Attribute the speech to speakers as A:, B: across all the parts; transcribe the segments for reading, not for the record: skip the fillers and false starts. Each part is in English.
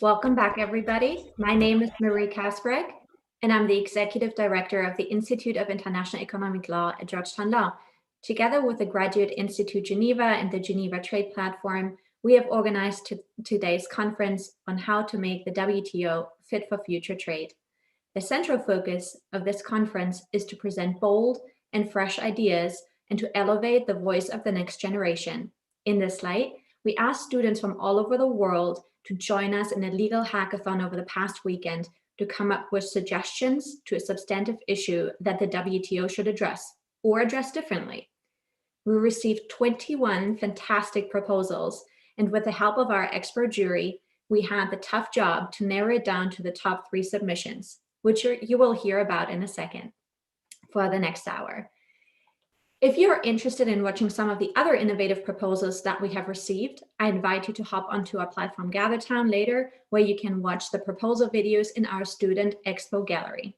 A: Welcome back, everybody. My name is Marie Kasperek, and I'm the Executive Director of the Institute of International Economic Law at Georgetown Law. Together with the Graduate Institute Geneva and the Geneva Trade Platform, we have organized today's conference on how to make the WTO fit for future trade. The central focus of this conference is to present bold and fresh ideas and to elevate the voice of the next generation. In this light, we asked students from all over the world to join us in a legal hackathon over the past weekend to come up with suggestions to a substantive issue that the WTO should address or address differently. We received 21 fantastic proposals, and with the help of our expert jury, we had the tough job to narrow it down to the top 3 submissions, which you will hear about in a second for the next hour. If you're interested in watching some of the other innovative proposals that we have received, I invite you to hop onto our platform GatherTown later, where you can watch the proposal videos in our Student Expo Gallery.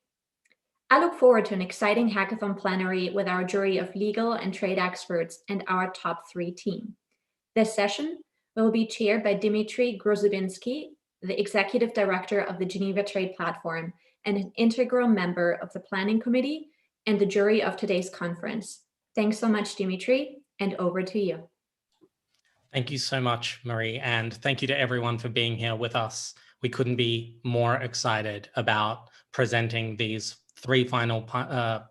A: I look forward to an exciting hackathon plenary with our jury of legal and trade experts and our top 3 team. This session will be chaired by Dmitry Grozubinski, the Executive Director of the Geneva Trade Platform and an integral member of the Planning Committee and the jury of today's conference. Thanks so much, Dimitri, and over to you.
B: Thank you so much, Marie, and thank you to everyone for being here with us. We couldn't be more excited about presenting these three finalists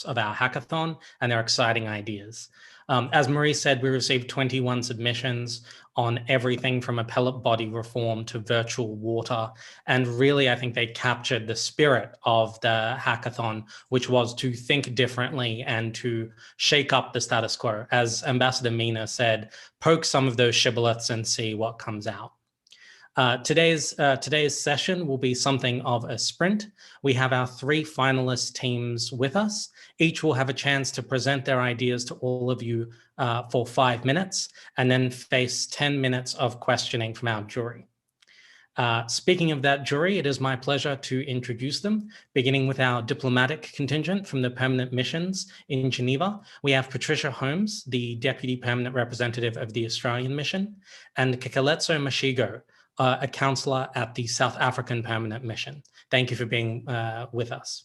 B: of our hackathon and their exciting ideas. As Marie said, we received 21 submissions on everything from appellate body reform to virtual water. And really, I think they captured the spirit of the hackathon, which was to think differently and to shake up the status quo. As Ambassador Mina said, poke some of those shibboleths and see what comes out. Today's session will be something of a sprint. We have our 3 finalist teams with us. Each will have a chance to present their ideas to all of you for 5 minutes and then face 10 minutes of questioning from our jury. Speaking of that jury, it is my pleasure to introduce them, beginning with our diplomatic contingent from the permanent missions in Geneva. We have Patricia Holmes, the Deputy Permanent Representative of the Australian Mission, and Kekaletso Mashigo, a counselor at the South African Permanent Mission. Thank you for being with us.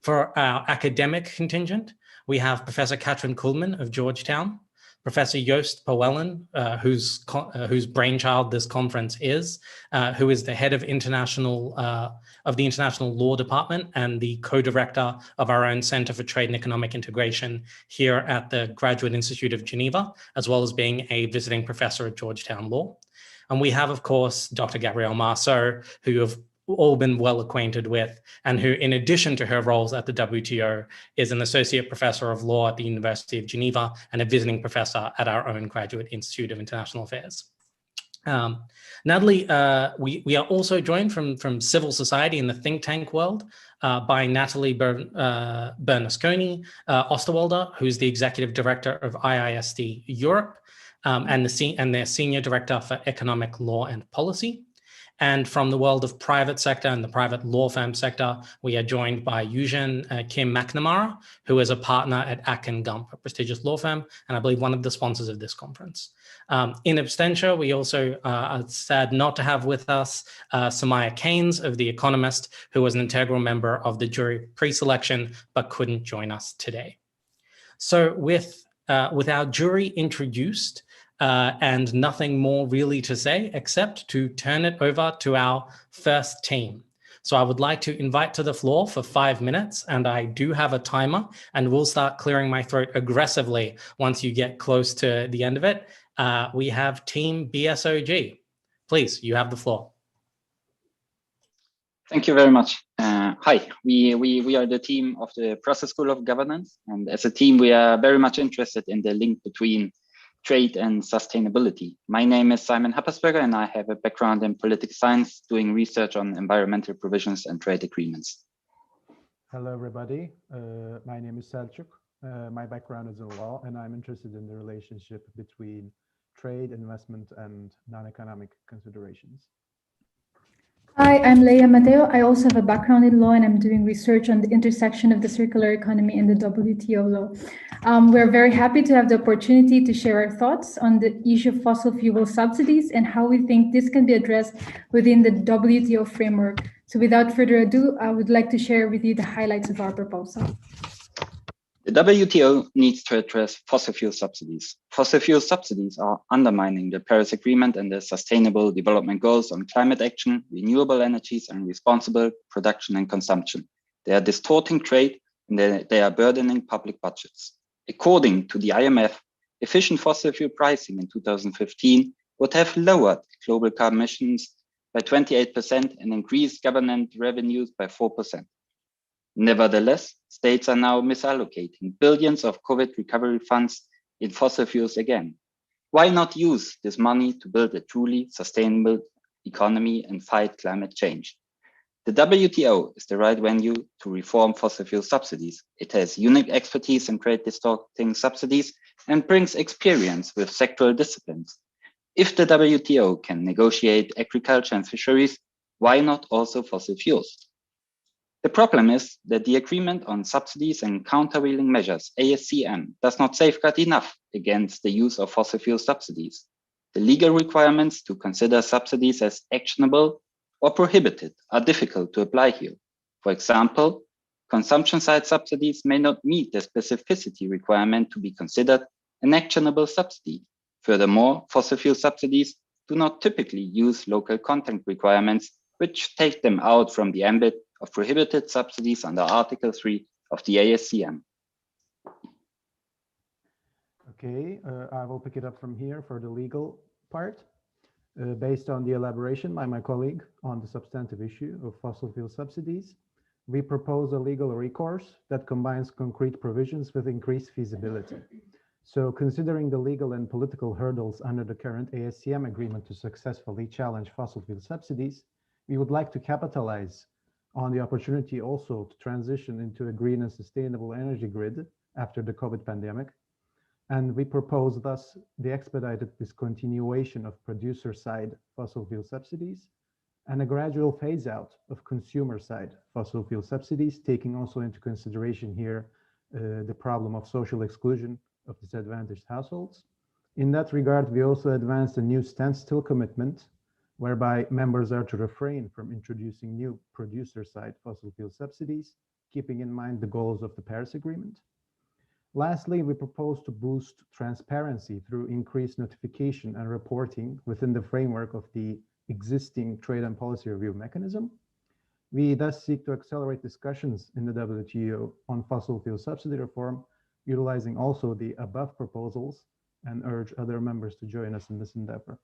B: For our academic contingent, we have Professor Katrin Kuhlmann of Georgetown, Professor Joost Powellen, whose brainchild this conference is, who is the head of the International Law Department and the co-director of our own Center for Trade and Economic Integration here at the Graduate Institute of Geneva, as well as being a visiting professor at Georgetown Law. And we have, of course, Dr. Gabrielle Marceau, who you've all been well acquainted with, and who, in addition to her roles at the WTO, is an associate professor of law at the University of Geneva and a visiting professor at our own Graduate Institute of International Affairs. Natalie, we are also joined from civil society in the think tank world by Natalie Bernasconi Osterwalder, who's the executive director of IISD Europe, and their senior director for economic law and policy. And from the world of private sector and the private law firm sector, we are joined by Eugene Kim McNamara, who is a partner at Akin Gump, a prestigious law firm, and I believe one of the sponsors of this conference. In absentia, we also are sad not to have with us Samaya Keynes of The Economist, who was an integral member of the jury pre-selection, but couldn't join us today. So with our jury introduced, and nothing more really to say except to turn it over to our first team. So I would like to invite to the floor for 5 minutes, and I do have a timer, and we'll start clearing my throat aggressively once you get close to the end of it. We have Team BSOG. Please, you have the floor.
C: Thank you very much. Hi, we are the team of the Process School of Governance, and as a team, we are very much interested in the link between trade and sustainability. My name is Simon Happersberger, and I have a background in political science, doing research on environmental provisions and trade agreements.
D: Hello, everybody. My name is Selçuk. My background is in law, and I'm interested in the relationship between trade, investment, and non-economic considerations.
E: Hi, I'm Leia Mateo. I also have a background in law and I'm doing research on the intersection of the circular economy and the WTO law. We're very happy to have the opportunity to share our thoughts on the issue of fossil fuel subsidies and how we think this can be addressed within the WTO framework. So without further ado, I would like to share with you the highlights of our proposal.
C: The WTO needs to address fossil fuel subsidies. Fossil fuel subsidies are undermining the Paris Agreement and the Sustainable Development Goals on climate action, renewable energies, and responsible production and consumption. They are distorting trade and they are burdening public budgets. According to the IMF, efficient fossil fuel pricing in 2015 would have lowered global carbon emissions by 28% and increased government revenues by 4%. Nevertheless, states are now misallocating billions of COVID recovery funds in fossil fuels again. Why not use this money to build a truly sustainable economy and fight climate change? The WTO is the right venue to reform fossil fuel subsidies. It has unique expertise in trade distorting subsidies and brings experience with sectoral disciplines. If the WTO can negotiate agriculture and fisheries, why not also fossil fuels? The problem is that the Agreement on Subsidies and Countervailing Measures, ASCM, does not safeguard enough against the use of fossil fuel subsidies. The legal requirements to consider subsidies as actionable or prohibited are difficult to apply here. For example, consumption-side subsidies may not meet the specificity requirement to be considered an actionable subsidy. Furthermore, fossil fuel subsidies do not typically use local content requirements, which take them out from the ambit of prohibited subsidies under Article 3 of the ASCM.
D: Okay, I will pick it up from here for the legal part. Based on the elaboration by my colleague on the substantive issue of fossil fuel subsidies, we propose a legal recourse that combines concrete provisions with increased feasibility. So considering the legal and political hurdles under the current ASCM agreement to successfully challenge fossil fuel subsidies, we would like to capitalize on the opportunity also to transition into a green and sustainable energy grid after the COVID pandemic. And we propose thus the expedited discontinuation of producer-side fossil fuel subsidies and a gradual phase out of consumer-side fossil fuel subsidies, taking also into consideration here the problem of social exclusion of disadvantaged households. In that regard, we also advanced a new standstill commitment whereby members are to refrain from introducing new producer-side fossil fuel subsidies, keeping in mind the goals of the Paris Agreement. Lastly, we propose to boost transparency through increased notification and reporting within the framework of the existing trade and policy review mechanism. We thus seek to accelerate discussions in the WTO on fossil fuel subsidy reform, utilizing also the above proposals, and urge other members to join us in this endeavor.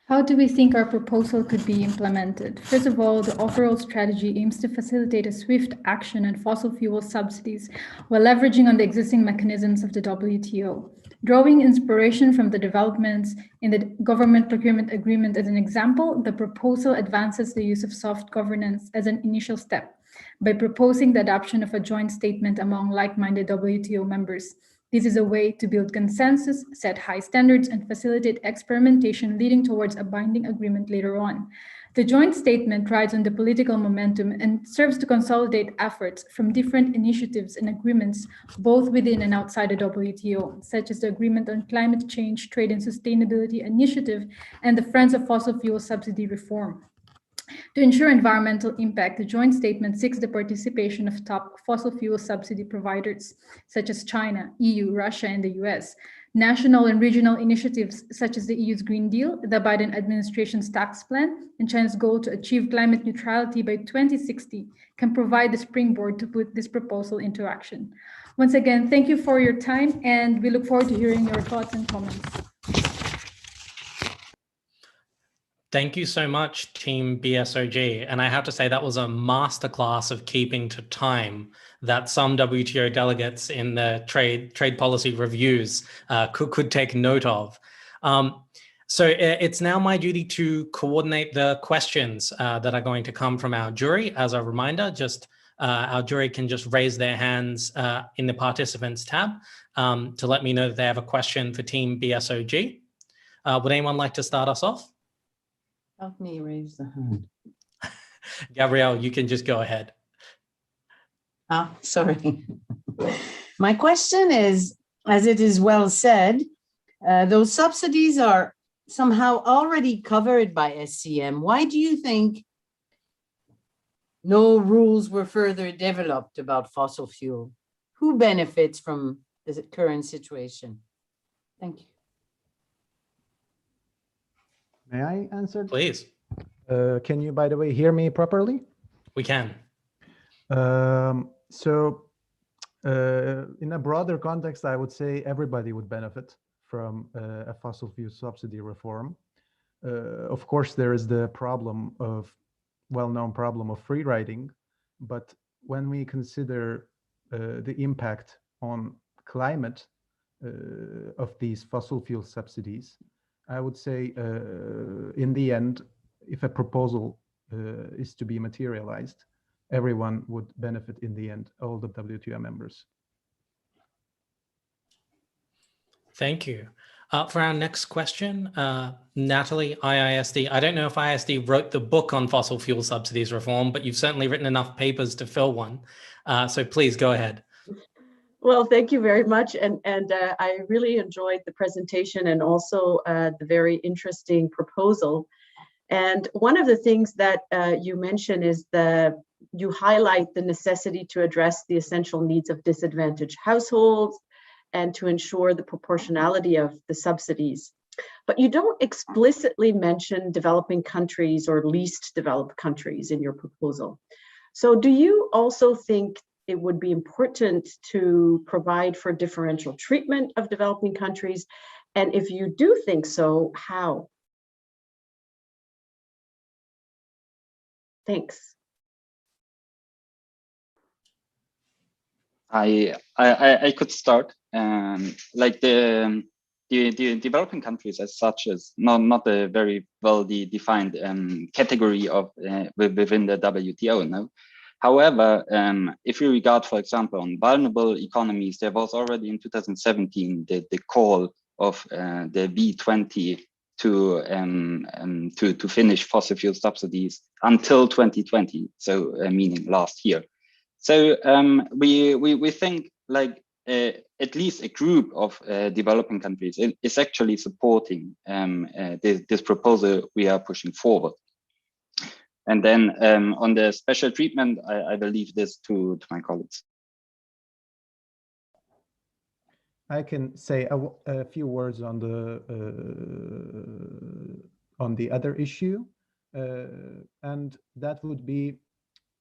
E: How do we think our proposal could be implemented? First of all, the overall strategy aims to facilitate a swift action on fossil fuel subsidies while leveraging on the existing mechanisms of the WTO. Drawing inspiration from the developments in the government procurement agreement as an example, the proposal advances the use of soft governance as an initial step by proposing the adoption of a joint statement among like-minded WTO members. This is a way to build consensus, set high standards, and facilitate experimentation leading towards a binding agreement later on. The joint statement rides on the political momentum and serves to consolidate efforts from different initiatives and agreements, both within and outside the WTO, such as the Agreement on Climate Change, Trade and Sustainability Initiative, and the Friends of Fossil Fuel Subsidy Reform. To ensure environmental impact, the joint statement seeks the participation of top fossil fuel subsidy providers, such as China, EU, Russia, and the US. National and regional initiatives, such as the EU's Green Deal, the Biden administration's tax plan, and China's goal to achieve climate neutrality by 2060, can provide the springboard to put this proposal into action. Once again, thank you for your time, and we look forward to hearing your thoughts and comments.
B: Thank you so much, Team BSOG. And I have to say that was a masterclass of keeping to time that some WTO delegates in the trade policy reviews could take note of. So it's now my duty to coordinate the questions that are going to come from our jury. As a reminder, our jury can just raise their hands in the participants tab to let me know that they have a question for Team BSOG. Would anyone like to start us off?
F: Help me raise the hand.
B: Gabrielle, you can just go ahead.
F: Sorry. My question is, as it is well said, those subsidies are somehow already covered by SCM. Why do you think no rules were further developed about fossil fuel? Who benefits from the current situation? Thank you.
D: May I answer?
B: Please.
D: Can you, by the way, hear me properly?
B: We can.
D: In a broader context, I would say everybody would benefit from a fossil fuel subsidy reform. Of course, there is the well-known problem of free riding, but when we consider the impact on climate of these fossil fuel subsidies, I would say in the end, if a proposal is to be materialized, everyone would benefit in the end, all the WTO members.
B: Thank you. For our next question, Natalie, IISD. I don't know if IISD wrote the book on fossil fuel subsidies reform, but you've certainly written enough papers to fill one. So please go ahead.
G: Well, thank you very much. And I really enjoyed the presentation and also the very interesting proposal. And one of the things that you mentioned is you highlight the necessity to address the essential needs of disadvantaged households and to ensure the proportionality of the subsidies. But you don't explicitly mention developing countries or least developed countries in your proposal. So do you also think it would be important to provide for differential treatment of developing countries? And if you do think so, how? Thanks.
C: I could start. Like the developing countries as such is not a very well defined category of within the WTO. No. However, if you regard, for example, on vulnerable economies, there was already in 2017 the call of the V20 to finish fossil fuel subsidies until 2020. So meaning last year. So we think like at least a group of developing countries is actually supporting this proposal we are pushing forward. And then on the special treatment, I will leave this to my colleagues.
D: I can say a few words on the other issue, and that would be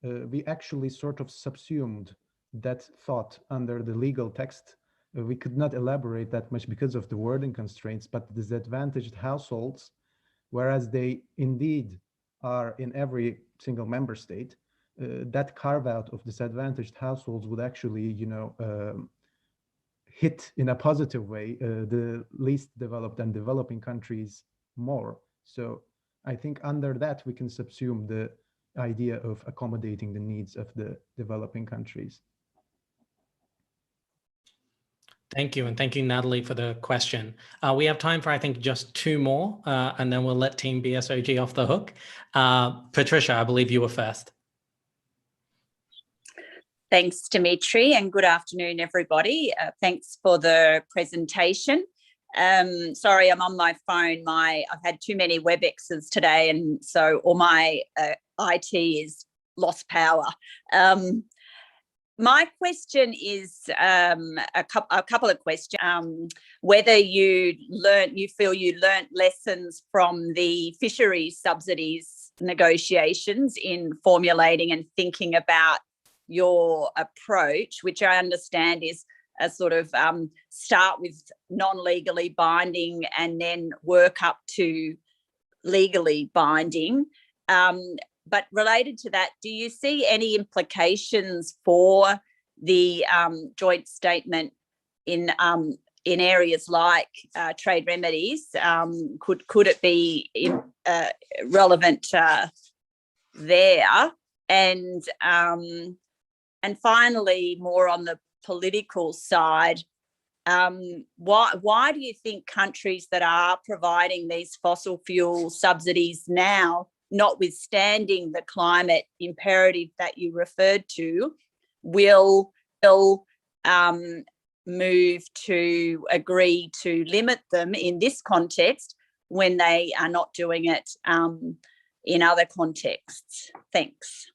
D: we actually sort of subsumed that thought under the legal text. We could not elaborate that much because of the wording constraints, but disadvantaged households, whereas they indeed are in every single member state, that carve out of disadvantaged households would actually, hit in a positive way the least developed and developing countries more. So I think under that we can subsume the idea of accommodating the needs of the developing countries.
B: Thank you. And thank you, Natalie, for the question. We have time for, I think, just two more, and then we'll let Team BSOG off the hook. Patricia, I believe you were first.
H: Thanks, Dimitri, and good afternoon, everybody. Thanks for the presentation. Sorry, I'm on my phone. I've had too many WebExes today, and so all my IT is lost power. My question is a couple of questions. Whether you feel you learnt lessons from the fisheries subsidies negotiations in formulating and thinking about your approach, which I understand is a sort of start with non-legally binding and then work up to legally binding. But related to that, do you see any implications for the joint statement in areas like trade remedies? Could it be relevant there? And finally, more on the political side, why do you think countries that are providing these fossil fuel subsidies now, notwithstanding the climate imperative that you referred to, will move to agree to limit them in this context when they are not doing it in other contexts? Thanks.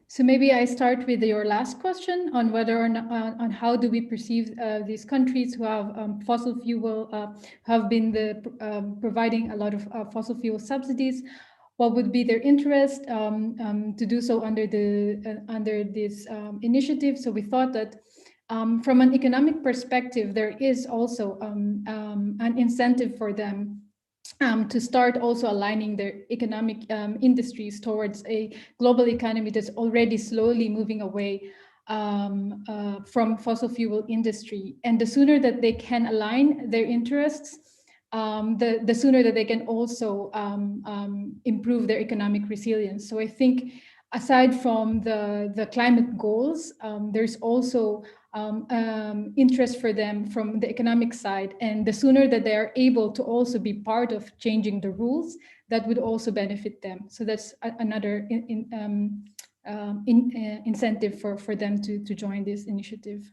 E: So maybe I start with your last question on whether or not, on how do we perceive these countries who have fossil fuel, have been providing a lot of fossil fuel subsidies. What would be their interest to do so under this initiative? So we thought that from an economic perspective, there is also an incentive for them to start also aligning their economic industries towards a global economy that's already slowly moving away from fossil fuel industry. And the sooner that they can align their interests, the sooner that they can also improve their economic resilience. So I think aside from the climate goals, there's also interest for them from the economic side. And the sooner that they are able to also be part of changing the rules, that would also benefit them. So that's another incentive for them to join this initiative.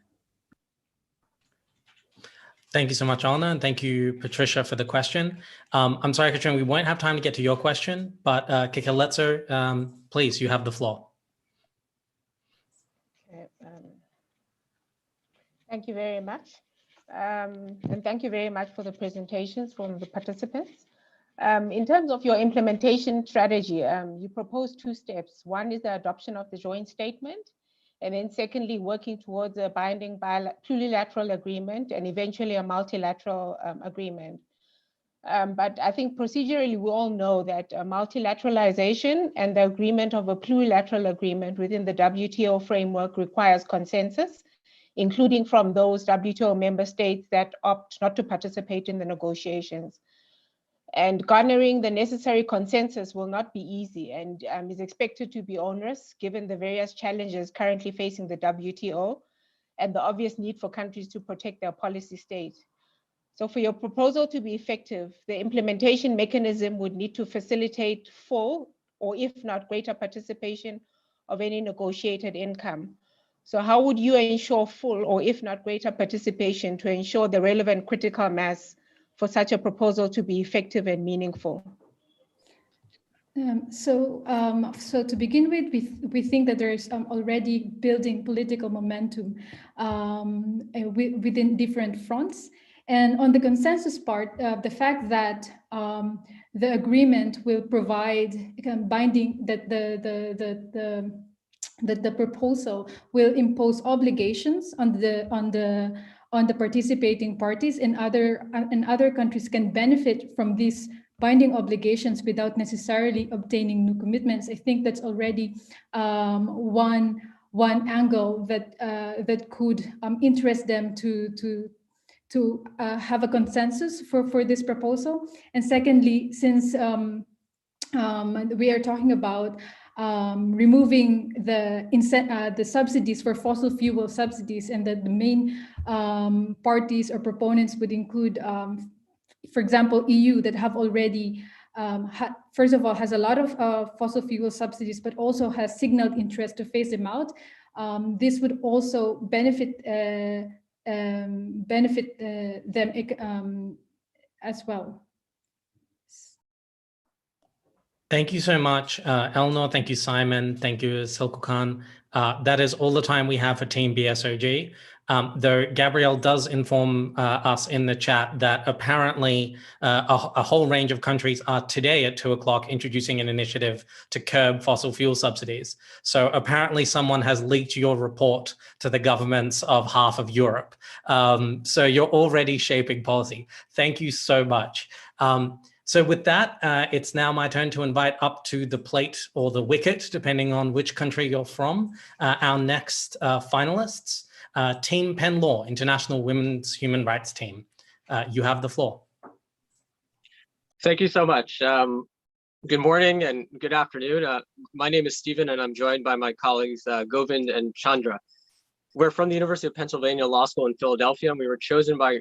B: Thank you so much, Alna, and thank you, Patricia, for the question. I'm sorry, Katrina, we won't have time to get to your question, but Kikeletso, please, you have the floor.
I: Okay, thank you very much. And thank you very much for the presentations from the participants. In terms of your implementation strategy, you propose 2 steps. One is the adoption of the joint statement, and then secondly, working towards a binding plurilateral agreement and eventually a multilateral agreement. But I think procedurally, we all know that multilateralization and the agreement of a plurilateral agreement within the WTO framework requires consensus, including from those WTO member states that opt not to participate in the negotiations. And garnering the necessary consensus will not be easy and is expected to be onerous given the various challenges currently facing the WTO and the obvious need for countries to protect their policy state. So for your proposal to be effective, the implementation mechanism would need to facilitate full, or if not greater participation of any negotiated income. So how would you ensure full, or if not greater participation to ensure the relevant critical mass for such a proposal to be effective and meaningful?
E: So to begin with, we think that there is already building political momentum within different fronts. And on the consensus part, the fact that the agreement will provide binding, that the proposal will impose obligations on the participating parties, and other countries can benefit from these binding obligations without necessarily obtaining new commitments. I think that's already one angle that could interest them to have a consensus for this proposal. And secondly, since we are talking about removing the subsidies for fossil fuel subsidies, and that the main parties or proponents would include, for example, EU, that have already, first of all, has a lot of fossil fuel subsidies, but also has signaled interest to phase them out. This would also benefit them as well.
B: Thank you so much, Elnor. Thank you, Simon. Thank you, Silkukan. That is all the time we have for Team BSOG. Though Gabrielle does inform us in the chat that apparently a whole range of countries are today at 2 o'clock introducing an initiative to curb fossil fuel subsidies. So apparently someone has leaked your report to the governments of half of Europe. So you're already shaping policy. Thank you so much. So with that, it's now my turn to invite up to the plate or the wicket, depending on which country you're from, our next finalists. Team Penn Law, International Women's Human Rights Team. You have the floor.
J: Thank you so much. Good morning and good afternoon. My name is Stephen, and I'm joined by my colleagues Govind and Chandra. We're from the University of Pennsylvania Law School in Philadelphia, and we were chosen by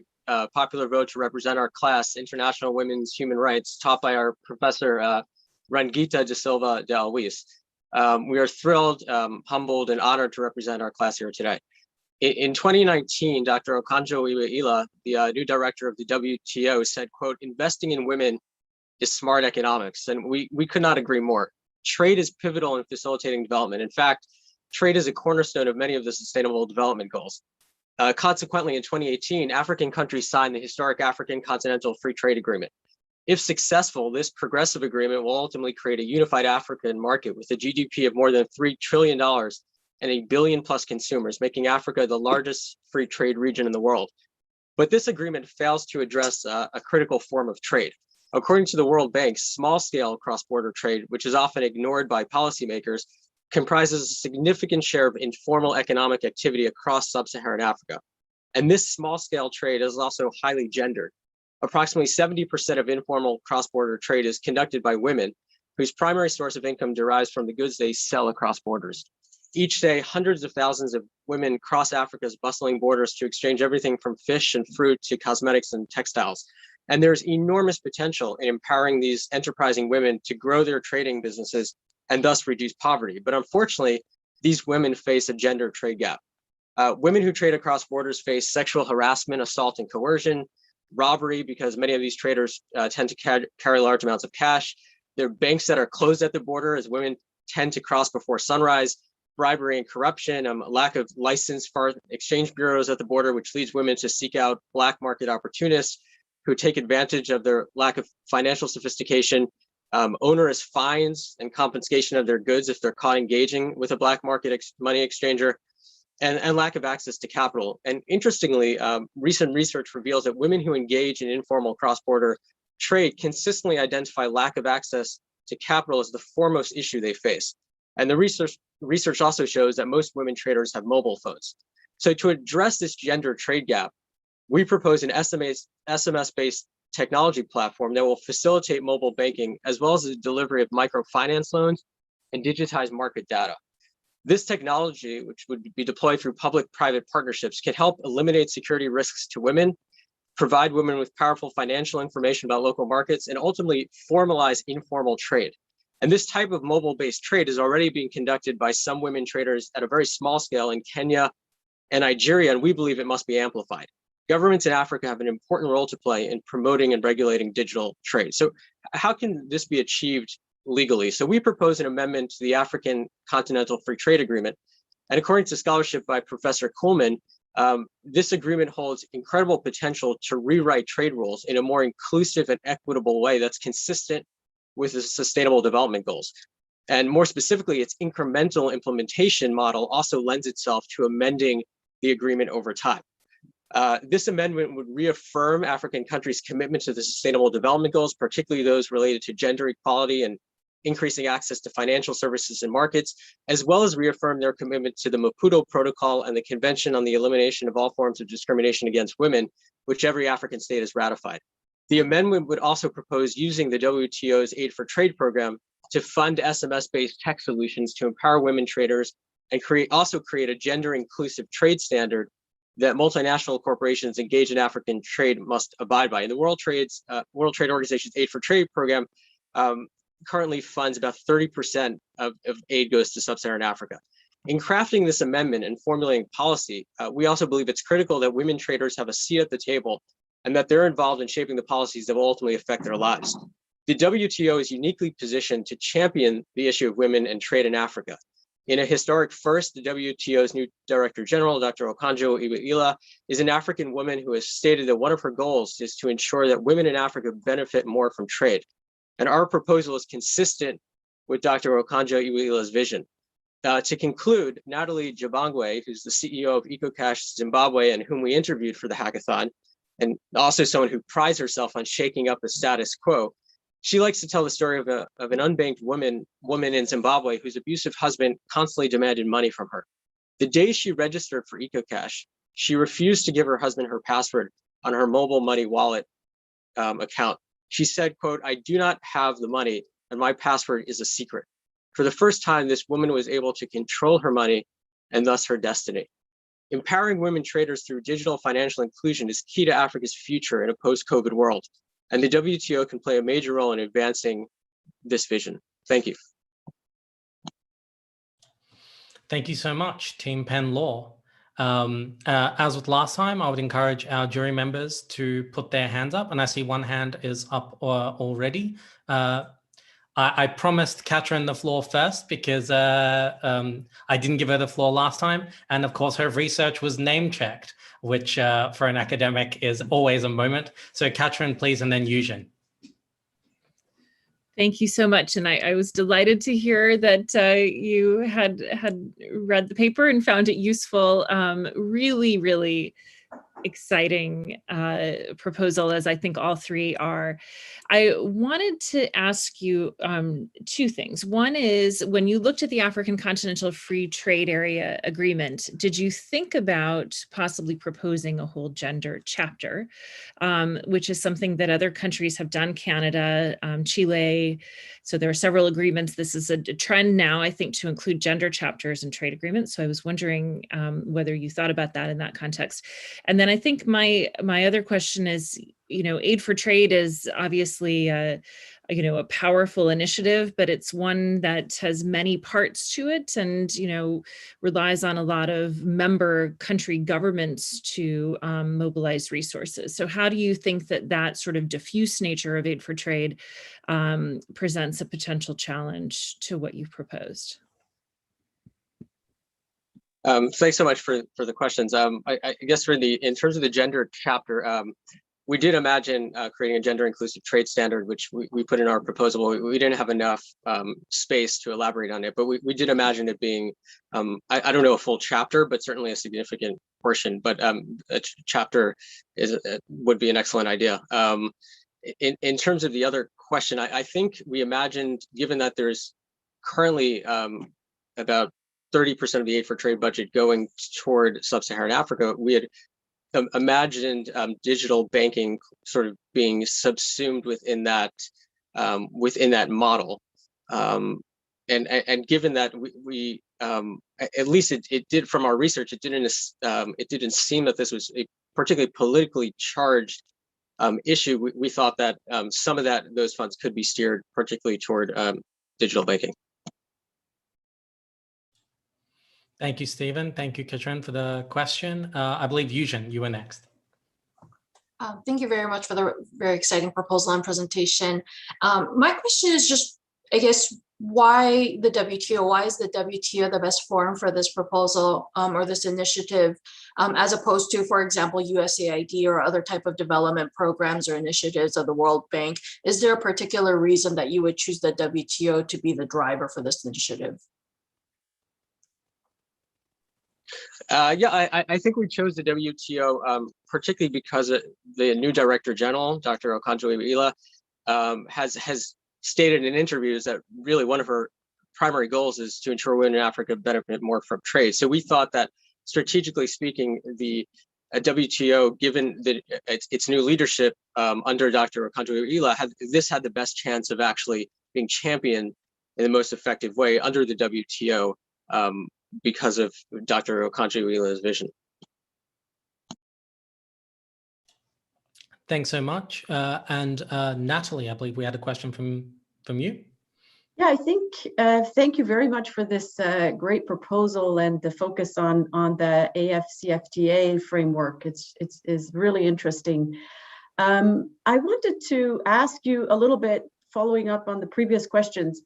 J: popular vote to represent our class, International Women's Human Rights, taught by our professor, Rangita de Silva de Alvis. We are thrilled, humbled, and honored to represent our class here today. In 2019, Dr. Okonjo-Iweala, the new director of the WTO, said, quote, "Investing in women is smart economics." And we could not agree more. Trade is pivotal in facilitating development. In fact, trade is a cornerstone of many of the Sustainable Development Goals. Consequently, in 2018, African countries signed the historic African Continental Free Trade Agreement. If successful, this progressive agreement will ultimately create a unified African market with a GDP of more than $3 trillion and 1 billion plus consumers, making Africa the largest free trade region in the world. But this agreement fails to address a critical form of trade. According to the World Bank, small-scale cross-border trade, which is often ignored by policymakers, comprises a significant share of informal economic activity across sub-Saharan Africa. And this small-scale trade is also highly gendered. Approximately 70% of informal cross-border trade is conducted by women, whose primary source of income derives from the goods they sell across borders. Each day, hundreds of thousands of women cross Africa's bustling borders to exchange everything from fish and fruit to cosmetics and textiles. And there's enormous potential in empowering these enterprising women to grow their trading businesses and thus reduce poverty. But unfortunately, these women face a gender trade gap. Women who trade across borders face sexual harassment, assault, and coercion, robbery, because many of these traders tend to carry large amounts of cash. There are banks that are closed at the border as women tend to cross before sunrise, bribery and corruption, lack of licensed foreign exchange bureaus at the border, which leads women to seek out black market opportunists who take advantage of their lack of financial sophistication, onerous fines and confiscation of their goods if they're caught engaging with a black market money exchanger, and lack of access to capital. And interestingly, recent research reveals that women who engage in informal cross-border trade consistently identify lack of access to capital as the foremost issue they face. And the research also shows that most women traders have mobile phones. So to address this gender trade gap, we propose an SMS-based technology platform that will facilitate mobile banking, as well as the delivery of microfinance loans and digitized market data. This technology, which would be deployed through public-private partnerships, can help eliminate security risks to women, provide women with powerful financial information about local markets, and ultimately formalize informal trade. And this type of mobile-based trade is already being conducted by some women traders at a very small scale in Kenya and Nigeria, and we believe it must be amplified. Governments in Africa have an important role to play in promoting and regulating digital trade. So how can this be achieved legally? So we propose an amendment to the African Continental Free Trade Agreement. And according to scholarship by Professor Kuhlman, this agreement holds incredible potential to rewrite trade rules in a more inclusive and equitable way that's consistent with the Sustainable Development Goals. And more specifically, its incremental implementation model also lends itself to amending the agreement over time. This amendment would reaffirm African countries' commitment to the Sustainable Development Goals, particularly those related to gender equality and increasing access to financial services and markets, as well as reaffirm their commitment to the Maputo Protocol and the Convention on the Elimination of All Forms of Discrimination Against Women, which every African state has ratified. The amendment would also propose using the WTO's Aid for Trade program to fund SMS-based tech solutions to empower women traders and also create a gender-inclusive trade standard that multinational corporations engaged in African trade must abide by. And the World Trade Organization's Aid for Trade program currently funds about 30% of aid goes to sub-Saharan Africa. In crafting this amendment and formulating policy, we also believe it's critical that women traders have a seat at the table and that they're involved in shaping the policies that will ultimately affect their lives. The WTO is uniquely positioned to champion the issue of women and trade in Africa. In a historic first, the WTO's new Director General, Dr. Okonjo-Iweala, is an African woman who has stated that one of her goals is to ensure that women in Africa benefit more from trade. And our proposal is consistent with Dr. Okonjo-Iweala's vision. To conclude, Natalie Jabangwe, who's the CEO of EcoCash Zimbabwe and whom we interviewed for the hackathon, and also someone who prides herself on shaking up the status quo, she likes to tell the story of an unbanked woman in Zimbabwe whose abusive husband constantly demanded money from her. The day she registered for EcoCash, she refused to give her husband her password on her mobile money wallet account. She said, quote, "I do not have the money and my password is a secret. For the first time, this woman was able to control her money and thus her destiny. Empowering women traders through digital financial inclusion is key to Africa's future in a post-COVID world, and the WTO can play a major role in advancing this vision. Thank you.
B: Thank you so much, Team Penn Law. As with last time, I would encourage our jury members to put their hands up, and I see one hand is up already. I promised Katrin the floor first because I didn't give her the floor last time. And of course, her research was name checked, which for an academic is always a moment. So Katrin, please, and then Eugen.
K: Thank you so much. And I was delighted to hear that you had read the paper and found it useful. Really, really exciting proposal, as I think all three are. I wanted to ask you two things. One is, when you looked at the African Continental Free Trade Area Agreement, did you think about possibly proposing a whole gender chapter, which is something that other countries have done, Canada, Chile. So there are several agreements. This is a trend now, I think, to include gender chapters in trade agreements. So I was wondering whether you thought about that in that context. And then I think my other question is, Aid for Trade is obviously a powerful initiative, but it's one that has many parts to it and, relies on a lot of member country governments to mobilize resources. So how do you think that sort of diffuse nature of Aid for Trade presents a potential challenge to what you've proposed?
J: Thanks so much for the questions. I guess in terms of the gender chapter, we did imagine creating a gender inclusive trade standard, which we put in our proposal. We didn't have enough space to elaborate on it, but we did imagine it being, I don't know, a full chapter, but certainly a significant portion. But a chapter would be an excellent idea. In terms of the other question, I think we imagined, given that there's currently about 30% of the Aid for Trade budget going toward sub-Saharan Africa, we had imagined digital banking sort of being subsumed within that model, and given that we at least it did, from our research, it didn't seem that this was a particularly politically charged issue. We thought that some of those funds could be steered particularly toward digital banking.
B: Thank you, Stephen. Thank you, Katrin, for the question. I believe Eugen, you were next.
L: Thank you very much for the very exciting proposal and presentation. My question is just, I guess, why the WTO? Why is the WTO the best forum for this proposal or this initiative, as opposed to, for example, USAID or other type of development programs or initiatives of the World Bank? Is there a particular reason that you would choose the WTO to be the driver for this initiative?
J: Yeah, I think we chose the WTO particularly because the new Director General, Dr. Okonjo-Iweala, has stated in interviews that really one of her primary goals is to ensure women in Africa benefit more from trade. So we thought that, strategically speaking, the WTO, given its new leadership under Dr. Okonjo-Iweala, had the best chance of actually being championed in the most effective way under the WTO. Because of Dr. Okonjo-Iweala's vision.
B: Thanks so much. And Natalie, I believe we had a question from you.
G: Yeah, I think, thank you very much for this great proposal and the focus on the AFCFTA framework. It's really interesting. I wanted to ask you a little bit, following up on the previous questions,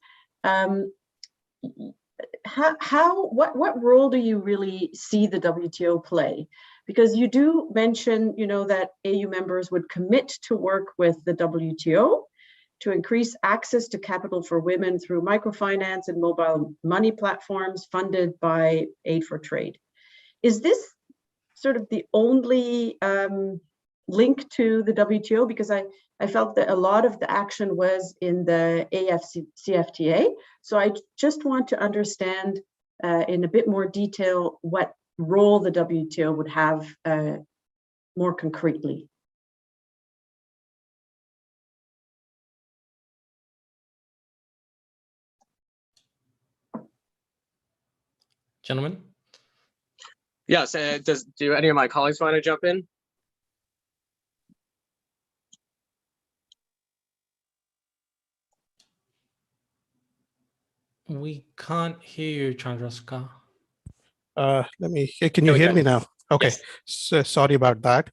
G: what role do you really see the WTO play? Because you do mention, that AU members would commit to work with the WTO to increase access to capital for women through microfinance and mobile money platforms funded by Aid for Trade. Is this sort of the only link to the WTO? Because I felt that a lot of the action was in the AFCFTA. So I just want to understand in a bit more detail what role the WTO would have more concretely.
B: gentlemen?
J: Yes, do any of my colleagues want to jump in?
B: We can't hear you, Chandrasekhar.
M: Can you hear me now? Okay,
B: Yes.
M: so sorry about that.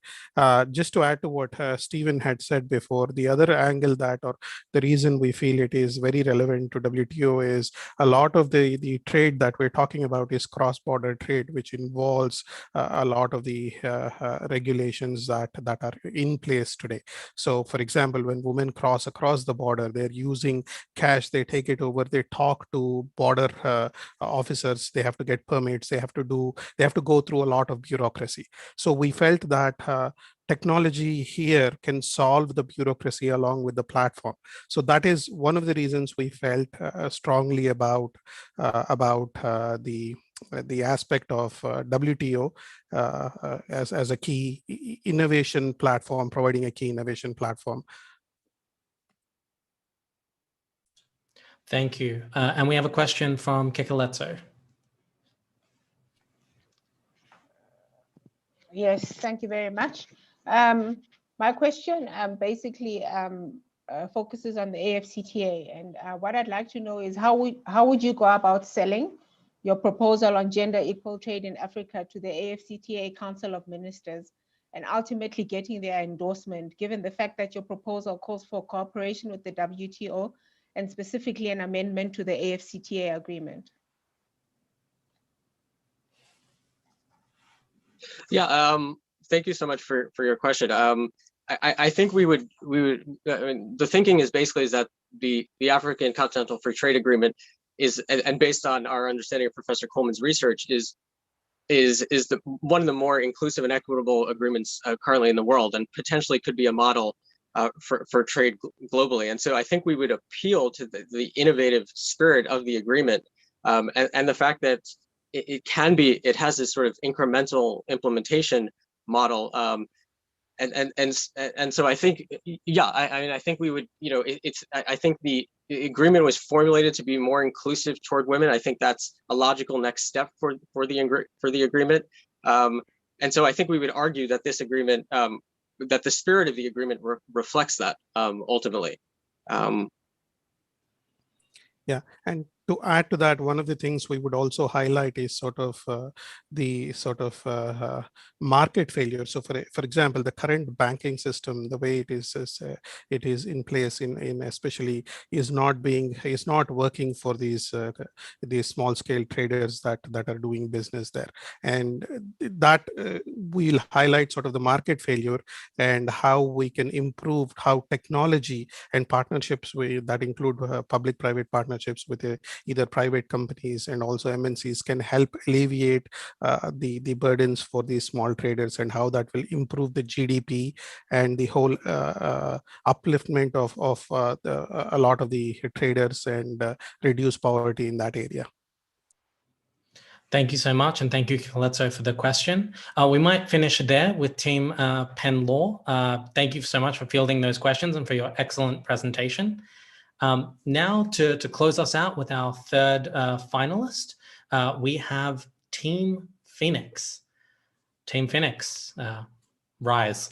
M: Just to add to what Stephen had said before, the other angle that, or the reason we feel it is very relevant to WTO is a lot of the trade that we're talking about is cross-border trade, which involves a lot of the regulations that are in place today. So for example, when women cross across the border, they're using cash, they take it over, they talk to border officers, they have to get permits, they have to go through a lot of bureaucracy. So we felt that technology here can solve the bureaucracy along with the platform. So that is one of the reasons we felt strongly about the aspect of WTO as a key innovation platform, providing a key innovation platform.
B: Thank you. And we have a question from Kikeletso.
I: Yes, thank you very much. My question basically focuses on the AFCTA, and what I'd like to know is how would you go about selling your proposal on gender equal trade in Africa to the AFCTA Council of Ministers and ultimately getting their endorsement, given the fact that your proposal calls for cooperation with the WTO and specifically an amendment to the AFCTA agreement?
J: Yeah, thank you so much for your question. I think we would I mean, the thinking is basically that the African Continental Free Trade Agreement is, and based on our understanding of Professor Coleman's research, is one of the more inclusive and equitable agreements currently in the world, and potentially could be a model for trade globally. And so I think we would appeal to the innovative spirit of the agreement, and the fact that it has this sort of incremental implementation model, and so I think, yeah, I mean, I think we would, you know, I think the agreement was formulated to be more inclusive toward women. I think that's a logical next step for the agreement, and so I think we would argue that this agreement, that the spirit of the agreement reflects that ultimately.
M: Yeah, and to add to that, one of the things we would also highlight is sort of the market failure. So for example, the current banking system, the way it is in place in especially is not working for these small scale traders that are doing business there. And that we'll highlight sort of the market failure and how we can improve how technology and partnerships that include public-private partnerships with either private companies and also MNCs can help alleviate the burdens for these small traders, and how that will improve the GDP and the whole upliftment of a lot of the traders and reduce poverty in that area.
B: Thank you so much, and thank you, Kikeletso, for the question. We might finish there with Team Penn Law. Thank you so much for fielding those questions and for your excellent presentation. Now to close us out with our third finalist, we have Team Phoenix. Team Phoenix, rise.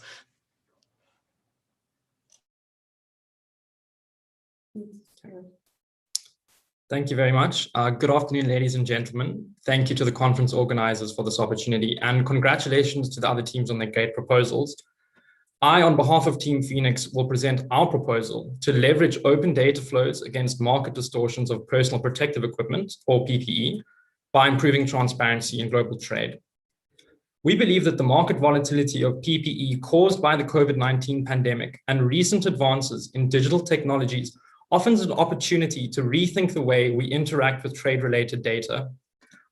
N: Thank you very much. Good afternoon, ladies and gentlemen. Thank you to the conference organizers for this opportunity, and congratulations to the other teams on their great proposals. I, on behalf of Team Phoenix, will present our proposal to leverage open data flows against market distortions of personal protective equipment, or PPE, by improving transparency in global trade. We believe that the market volatility of PPE caused by the COVID-19 pandemic and recent advances in digital technologies offers an opportunity to rethink the way we interact with trade-related data.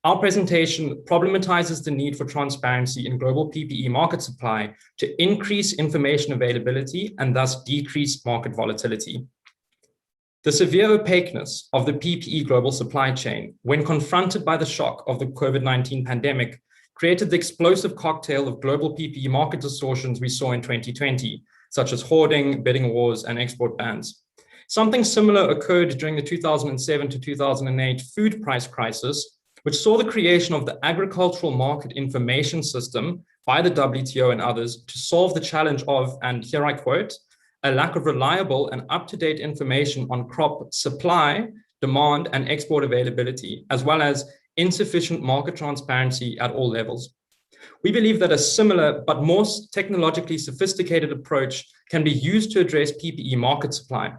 N: Our presentation problematizes the need for transparency in global PPE market supply to increase information availability and thus decrease market volatility. The severe opaqueness of the PPE global supply chain, when confronted by the shock of the COVID-19 pandemic, created the explosive cocktail of global PPE market distortions we saw in 2020, such as hoarding, bidding wars, and export bans. Something similar occurred during the 2007 to 2008 food price crisis, which saw the creation of the Agricultural Market Information System by the WTO and others to solve the challenge of, and here I quote, a lack of reliable and up-to-date information on crop supply, demand, and export availability, as well as insufficient market transparency at all levels. We believe that a similar but more technologically sophisticated approach can be used to address PPE market supply.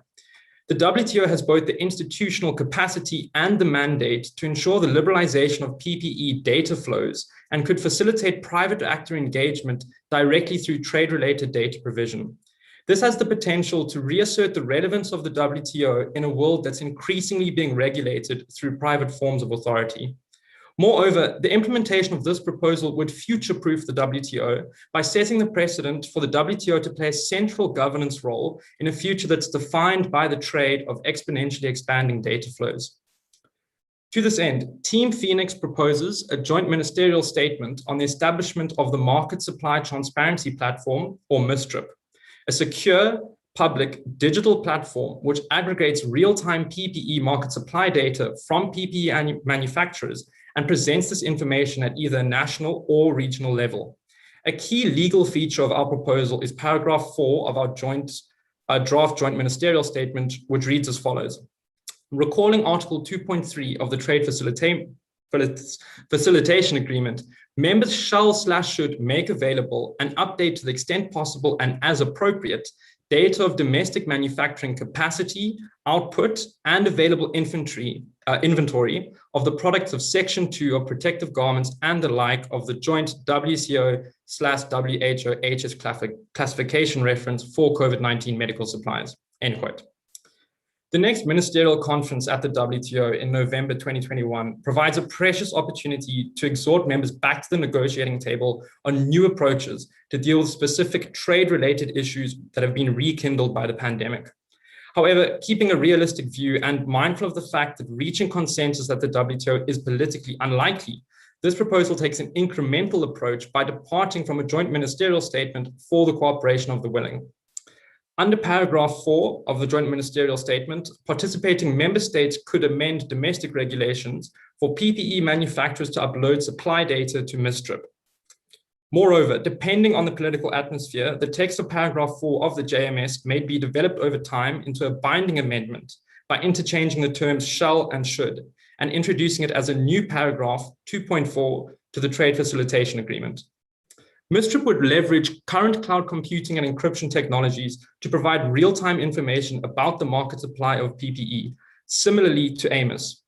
N: The WTO has both the institutional capacity and the mandate to ensure the liberalization of PPE data flows and could facilitate private actor engagement directly through trade-related data provision. This has the potential to reassert the relevance of the WTO in a world that's increasingly being regulated through private forms of authority. Moreover, the implementation of this proposal would future-proof the WTO by setting the precedent for the WTO to play a central governance role in a future that's defined by the trade of exponentially expanding data flows. To this end, Team Phoenix proposes a joint ministerial statement on the establishment of the Market Supply Transparency Platform, or MISTRIP, a secure, public digital platform which aggregates real-time PPE market supply data from PPE manufacturers and presents this information at either national or regional level. A key legal feature of our proposal is paragraph 4 of our draft joint ministerial statement, which reads as follows. Recalling Article 2.3 of the Trade Facilitation Agreement, members shall/should make available and update to the extent possible and as appropriate data of domestic manufacturing capacity, output, and available inventory of the products of Section 2 of protective garments and the like of the joint WCO/WHO HS classification reference for COVID-19 medical supplies, end quote. The next ministerial conference at the WTO in November 2021 provides a precious opportunity to exhort members back to the negotiating table on new approaches to deal with specific trade-related issues that have been rekindled by the pandemic. However, keeping a realistic view and mindful of the fact that reaching consensus at the WTO is politically unlikely, this proposal takes an incremental approach by departing from a joint ministerial statement for the cooperation of the willing. Under paragraph 4 of the joint ministerial statement, participating member states could amend domestic regulations for PPE manufacturers to upload supply data to MISTRIP. Moreover, depending on the political atmosphere, the text of paragraph 4 of the JMS may be developed over time into a binding amendment by interchanging the terms shall and should and introducing it as a new paragraph 2.4 to the Trade Facilitation Agreement. MISTRIP would leverage current cloud computing and encryption technologies to provide real-time information about the market supply of PPE, similarly to AMOS.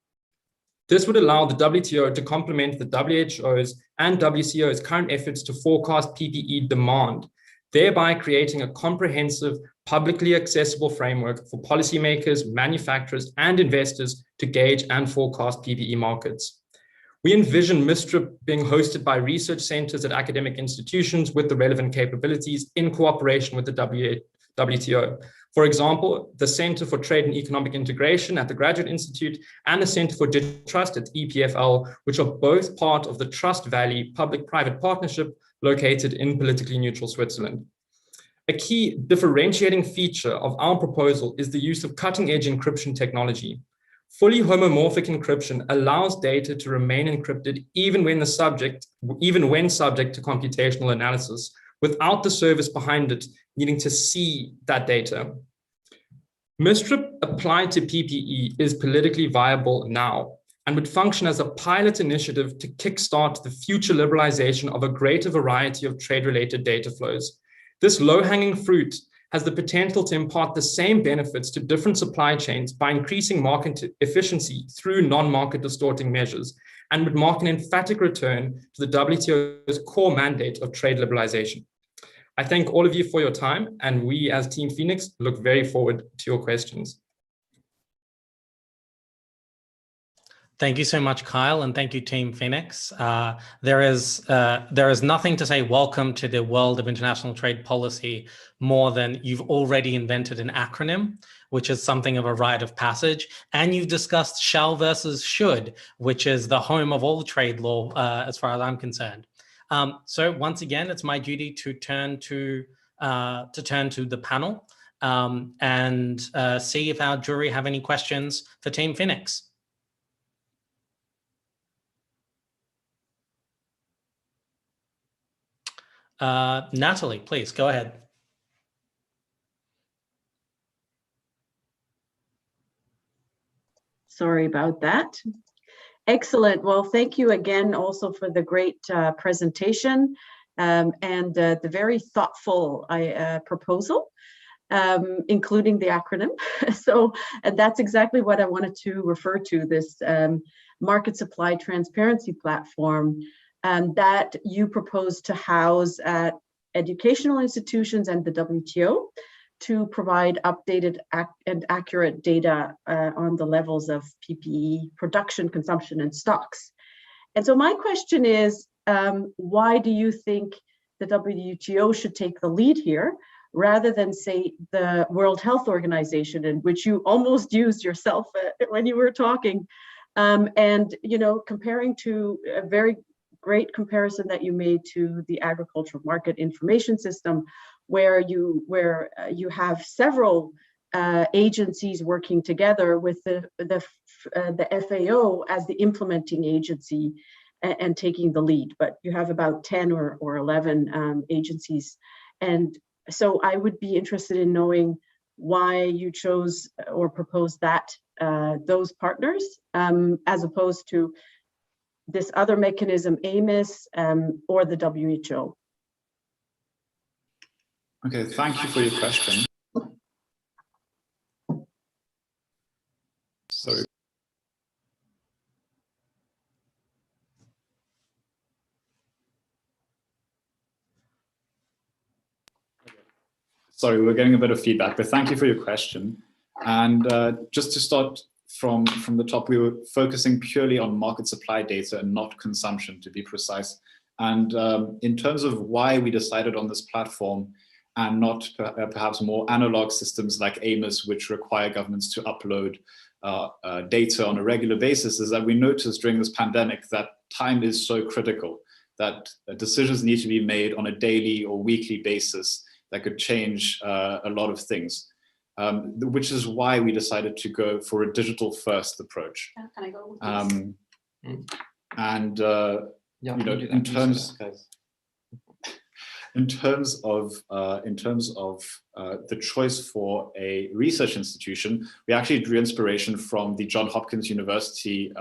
N: This would allow the WTO to complement the WHO's and WCO's current efforts to forecast PPE demand, thereby creating a comprehensive, publicly accessible framework for policymakers, manufacturers, and investors to gauge and forecast PPE markets. We envision MISTRIP being hosted by research centers at academic institutions with the relevant capabilities in cooperation with the WTO. For example, the Center for Trade and Economic Integration at the Graduate Institute and the Center for Digital Trust at EPFL, which are both part of the Trust Valley public-private partnership located in politically neutral Switzerland. A key differentiating feature of our proposal is the use of cutting-edge encryption technology. Fully homomorphic encryption allows data to remain encrypted even when subject to computational analysis, without the service behind it needing to see that data. MISTRIP applied to PPE is politically viable now and would function as a pilot initiative to kickstart the future liberalization of a greater variety of trade-related data flows. This low-hanging fruit has the potential to impart the same benefits to different supply chains by increasing market efficiency through non-market distorting measures, and would mark an emphatic return to the WTO's core mandate of trade liberalization. I thank all of you for your time, and we as Team Phoenix look very forward to your questions.
B: Thank you so much, Kyle, and thank you, Team Phoenix. There is nothing to say welcome to the world of international trade policy more than you've already invented an acronym, which is something of a rite of passage, and you've discussed shall versus should, which is the home of all trade law, as far as I'm concerned. So once again, it's my duty to turn to the panel and see if our jury have any questions for Team Phoenix. Natalie, please go ahead.
G: Sorry about that. Excellent. Well, thank you again also for the great presentation and the very thoughtful proposal, including the acronym. So and that's exactly what I wanted to refer to, this market supply transparency platform that you propose to house at educational institutions and the WTO to provide updated and accurate data on the levels of PPE production, consumption, and stocks. And so my question is, why do you think the WTO should take the lead here, rather than, say, the World Health Organization, in which you almost used yourself when you were talking, and comparing to a very great comparison that you made to the Agricultural Market Information System, where you have several agencies working together with the FAO as the implementing agency and taking the lead, but you have about 10 or 11 agencies. And so I would be interested in knowing why you chose or proposed those partners as opposed to this other mechanism, AMIS, or the WHO.
O: Okay, thank you for your question. Sorry. Sorry, we're getting a bit of feedback, but thank you for your question. And just to start from the top, we were focusing purely on market supply data and not consumption, to be precise. And in terms of why we decided on this platform and not perhaps more analog systems like AMIS, which require governments to upload data on a regular basis, is that we noticed during this pandemic that time is so critical, that decisions need to be made on a daily or weekly basis that could change a lot of things, which is why we decided to go for a digital first approach.
L: Can I go?
O: And in terms of the choice for a research institution, we actually drew inspiration from the Johns Hopkins University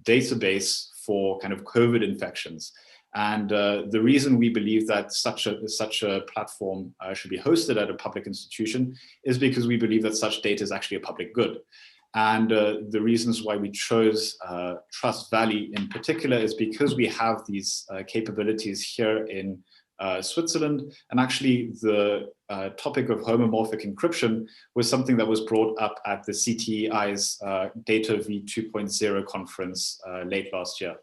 O: database for kind of COVID infections. And the reason we believe that such a platform should be hosted at a public institution is because we believe that such data is actually a public good. And the reasons why we chose Trust Valley in particular is because we have these capabilities here in Switzerland. And actually the topic of homomorphic encryption was something that was brought up at the CTEI's Data V 2.0 conference late last year.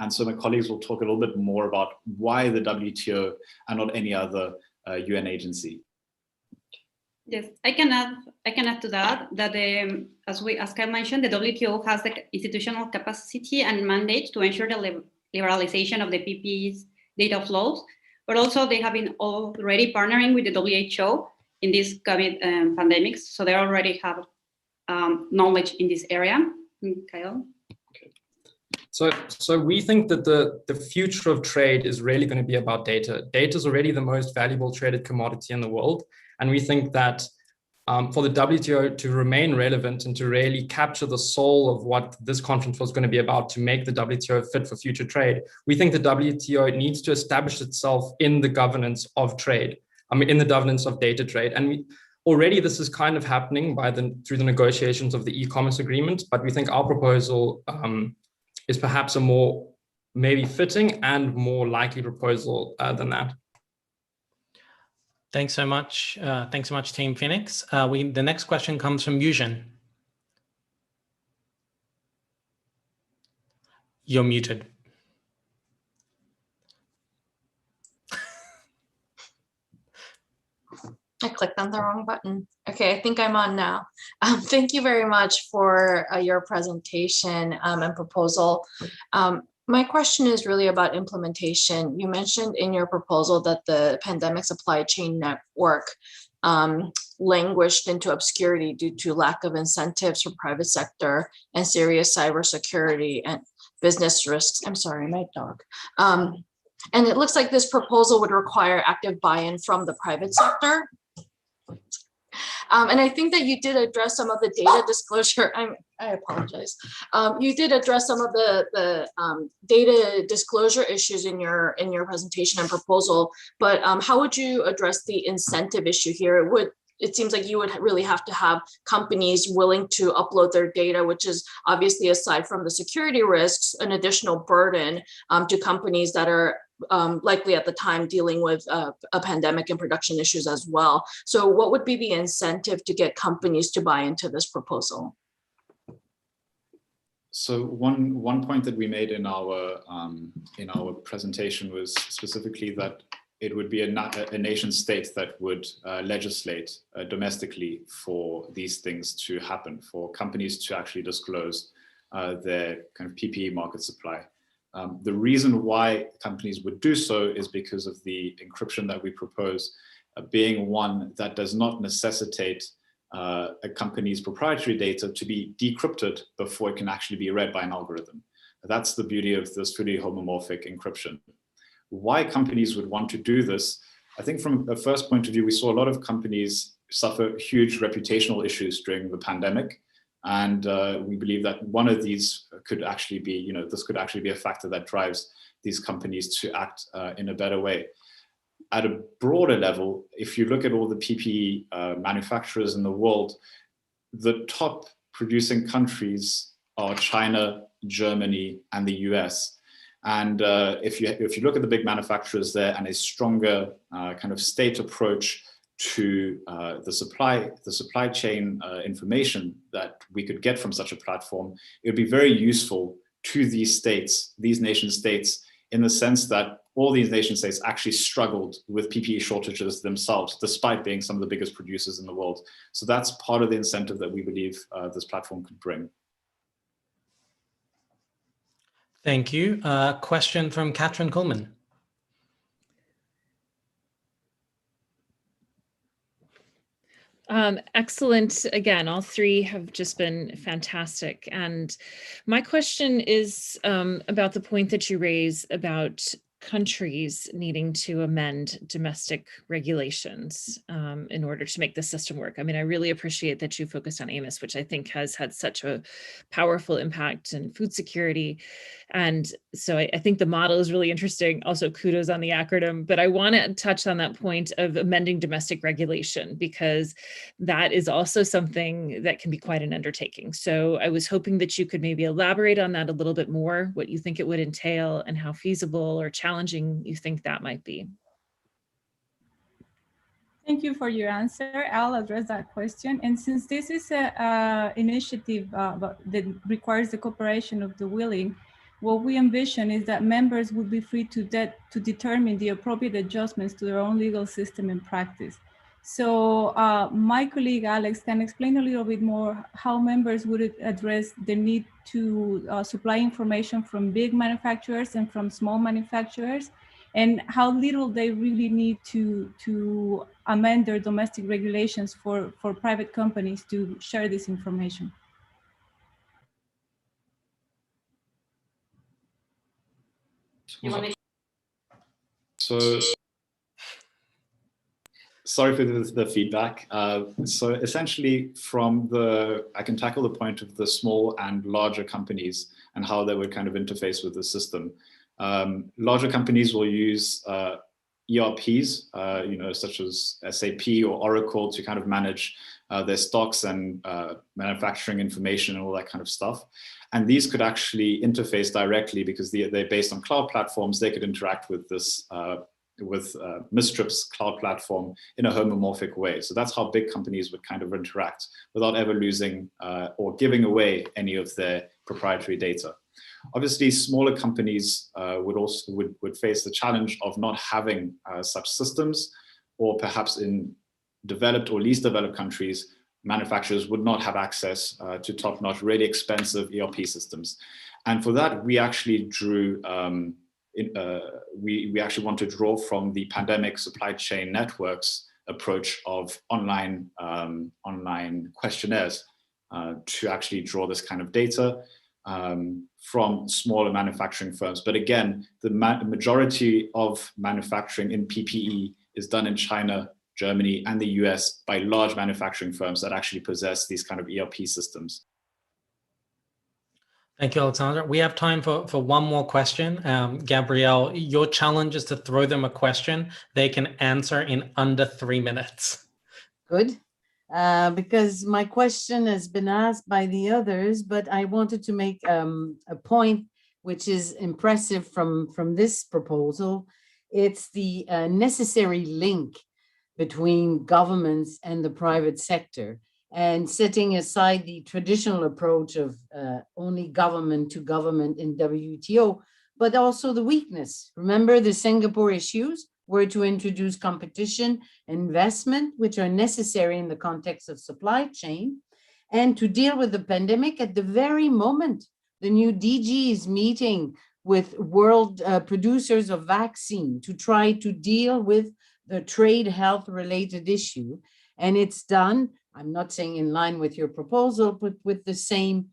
O: And so my colleagues will talk a little bit more about why the WTO and not any other UN agency.
P: Yes, I can add to that as Kyle mentioned, the WTO has the institutional capacity and mandate to ensure the liberalization of the PPE's data flows, but also they have been already partnering with the WHO in this COVID pandemic, so they already have knowledge in this area. Kyle?
N: So we think that the future of trade is really going to be about data. Data is already the most valuable traded commodity in the world. And we think that for the WTO to remain relevant and to really capture the soul of what this conference was going to be about, to make the WTO fit for future trade, we think the WTO needs to establish itself in the governance of trade, in the governance of data trade. And already this is kind of happening through the negotiations of the e-commerce agreement, but we think our proposal is perhaps a more maybe fitting and more likely proposal than that.
B: Thanks so much. Thanks so much, Team Phoenix. The next question comes from Yuzhen. You're muted.
L: I clicked on the wrong button. Okay, I think I'm on now. Thank you very much for your presentation and proposal. My question is really about implementation. You mentioned in your proposal that the pandemic supply chain network languished into obscurity due to lack of incentives for private sector and serious cybersecurity and business risks. I'm sorry, my dog. And it looks like this proposal would require active buy-in from the private sector. And I think that you did address some of the data disclosure. I apologize. You did address some of the data disclosure issues in your presentation and proposal, but how would you address the incentive issue here? It seems like you would really have to have companies willing to upload their data, which is obviously, aside from the security risks, an additional burden to companies that are likely at the time dealing with a pandemic and production issues as well. So what would be the incentive to get companies to buy into this proposal?
O: So one point that we made in our presentation was specifically that it would be a nation state that would legislate domestically for these things to happen, for companies to actually disclose their kind of PPE market supply. The reason why companies would do so is because of the encryption that we propose, being one that does not necessitate a company's proprietary data to be decrypted before it can actually be read by an algorithm. That's the beauty of this fully homomorphic encryption. Why companies would want to do this, I think from a first point of view, we saw a lot of companies suffer huge reputational issues during the pandemic. And we believe that one of these could actually be, this could actually be a factor that drives these companies to act in a better way. At a broader level, if you look at all the PPE manufacturers in the world, the top producing countries are China, Germany, and the US. And if you look at the big manufacturers there and a stronger kind of state approach to the supply chain information that we could get from such a platform, it would be very useful to these states, these nation states, in the sense that all these nation states actually struggled with PPE shortages themselves, despite being some of the biggest producers in the world. So that's part of the incentive that we believe this platform could bring.
B: Thank you. Question from Katrin Coleman.
K: Excellent. Again, all three have just been fantastic. And my question is about the point that you raise about countries needing to amend domestic regulations in order to make the system work. I mean, I really appreciate that you focused on AMOS, which I think has had such a powerful impact in food security. And so I think the model is really interesting. Also, kudos on the acronym, but I want to touch on that point of amending domestic regulation, because that is also something that can be quite an undertaking. So I was hoping that you could maybe elaborate on that a little bit more, what you think it would entail and how feasible or challenging you think that might be.
Q: Thank you for your answer. I'll address that question. And since this is an initiative that requires the cooperation of the willing, what we envision is that members would be free to determine the appropriate adjustments to their own legal system and practice. So my colleague Alex can explain a little bit more how members would address the need to supply information from big manufacturers and from small manufacturers, and how little they really need to amend their domestic regulations for private companies to share this information.
O: So, sorry for the feedback. So essentially I can tackle the point of the small and larger companies and how they would kind of interface with the system. Larger companies will use ERPs, such as SAP or Oracle, to kind of manage their stocks and manufacturing information and all that kind of stuff. And these could actually interface directly because they're based on cloud platforms. They could interact with this, Mistrip's cloud platform in a homomorphic way. So that's how big companies would kind of interact without ever losing or giving away any of their proprietary data. Obviously, smaller companies would face the challenge of not having such systems, or perhaps in developed or least developed countries, manufacturers would not have access to top-notch, really expensive ERP systems. And for that, we actually drew, we actually want to draw from the pandemic supply chain networks approach of online questionnaires to actually draw this kind of data. from smaller manufacturing firms. But again, the majority of manufacturing in PPE is done in China, Germany, and the US by large manufacturing firms that actually possess these kind of ERP systems.
B: Thank you, Alexandra. We have time for one more question. Gabrielle, your challenge is to throw them a question they can answer in under 3 minutes.
F: Good. Because my question has been asked by the others, but I wanted to make a point which is impressive from this proposal. It's the necessary link between governments and the private sector, and setting aside the traditional approach of only government to government in WTO, but also the weakness. Remember, the Singapore issues were to introduce competition and investment, which are necessary in the context of supply chain, and to deal with the pandemic at the very moment the new DG is meeting with world producers of vaccine to try to deal with the trade health related issue. And it's done, I'm not saying in line with your proposal, but with the same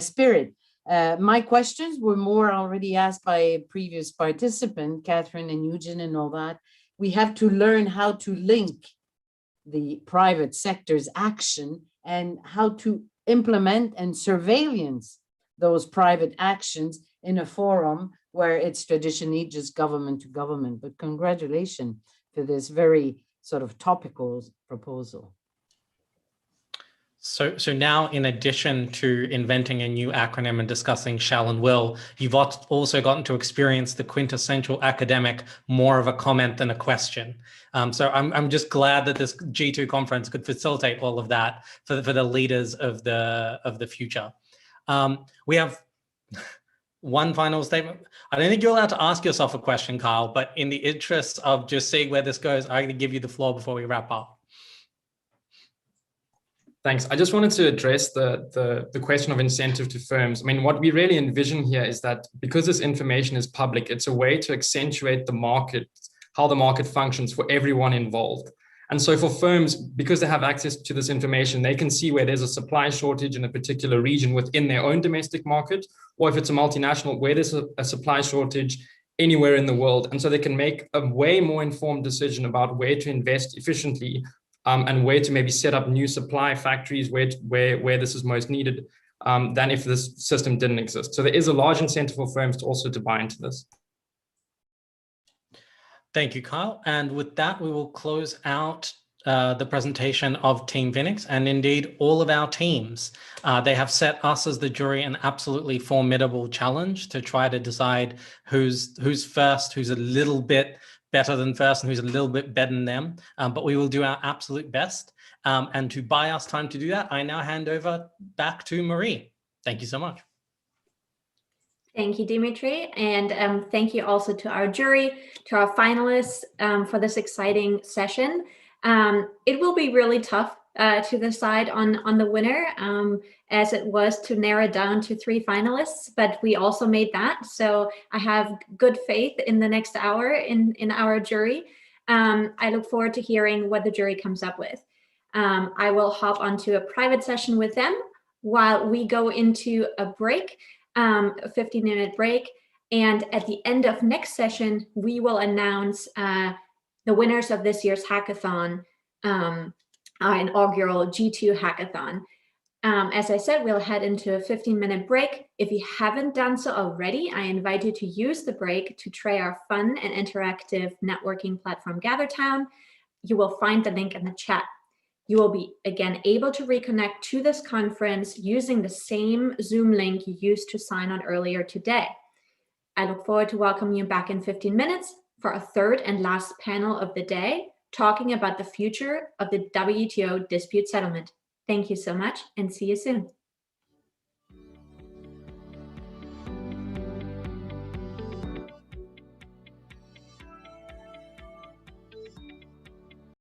F: spirit. My questions were more already asked by a previous participant, Catherine and Eugene and all that. We have to learn how to link the private sector's action and how to implement and surveillance those private actions in a forum where it's traditionally just government to government. But congratulations for this very sort of topical proposal.
B: So now, in addition to inventing a new acronym and discussing shall and will, you've also gotten to experience the quintessential academic, more of a comment than a question. So I'm just glad that this G2 conference could facilitate all of that for the leaders of the future. We have one final statement. I don't think you're allowed to ask yourself a question, Kyle, but in the interest of just seeing where this goes, I'm going to give you the floor before we wrap up.
N: Thanks. I just wanted to address the question of incentive to firms. I mean, what we really envision here is that because this information is public, it's a way to accentuate the market, how the market functions for everyone involved. And so for firms, because they have access to this information, they can see where there's a supply shortage in a particular region within their own domestic market, or if it's a multinational, where there's a supply shortage anywhere in the world. And so they can make a way more informed decision about where to invest efficiently, and where to maybe set up new supply factories where this is most needed, than if this system didn't exist. So there is a large incentive for firms to also to buy into this.
B: Thank you, Kyle. And with that, we will close out the presentation of Team Phoenix, and indeed all of our teams. They have set us as the jury an absolutely formidable challenge to try to decide who's first, who's a little bit better than first, and who's a little bit better than them. But we will do our absolute best. And to buy us time to do that, I now hand over back to Marie. Thank you so much.
A: Thank you, Dimitri. And thank you also to our jury, to our finalists for this exciting session. It will be really tough to decide on the winner, as it was to narrow down to 3 finalists, but we also made that. So I have good faith in the next hour in our jury. I look forward to hearing what the jury comes up with. I will hop onto a private session with them while we go into a break, a 15-minute break. And at the end of next session, we will announce the winners of this year's hackathon, our inaugural G2 hackathon. As I said, we'll head into a 15-minute break. If you haven't done so already, I invite you to use the break to try our fun and interactive networking platform, GatherTown. You will find the link in the chat. You will be, again, able to reconnect to this conference using the same Zoom link you used to sign on earlier today. I look forward to welcoming you back in 15 minutes for a third and last panel of the day, talking about the future of the WTO dispute settlement. Thank you so much, and see you soon.